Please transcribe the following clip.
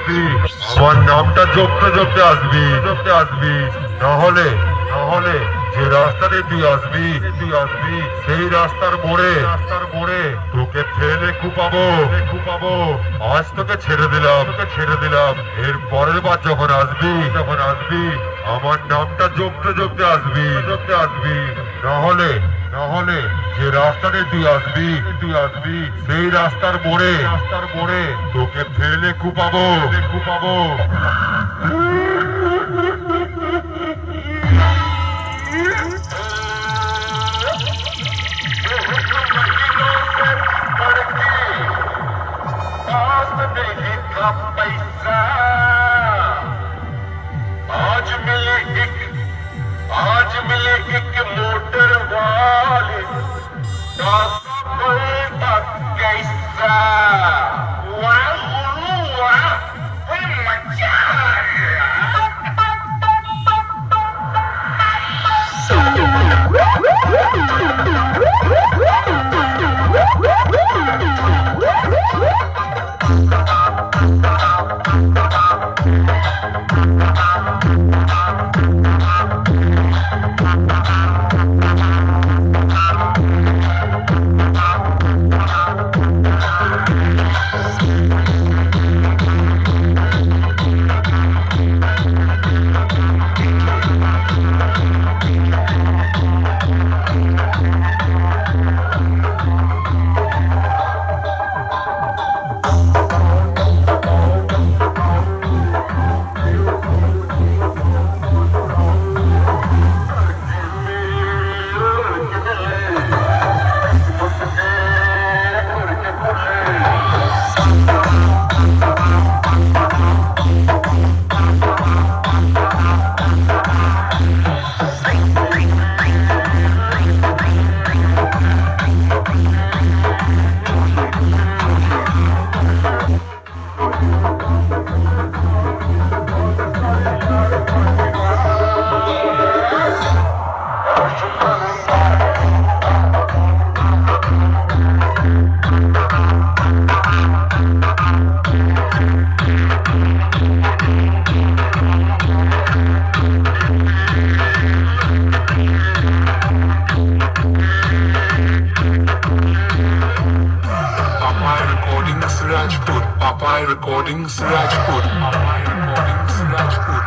আসবি, আমার নামটা জপতে জপতে আসবি, জপতে আসবি। নাহলে নাহলে যে রাস্তাতে তুই আসবি সেই রাস্তার মোড়ে তোকে ফেলে কুপাবো, কুপাবো। আজ তোকে ছেড়ে দিলাম, তোকে ছেড়ে দিলাম। এর পরের বার যখন আসবি আমার নামটা জপতে জপতে আসবি, জপতে আসবি। নাহলে নাহলে যে রাস্তাতে তুই আসবি সেই রাস্তার মোড়ে তোকে ফেলে কুপাবো, কুপাবো। पैसा आज मिले एक मोटर वाले का सफलता कैसा वाह वाह मजा Papai Recordings Rajput. Papai Recordings Rajput.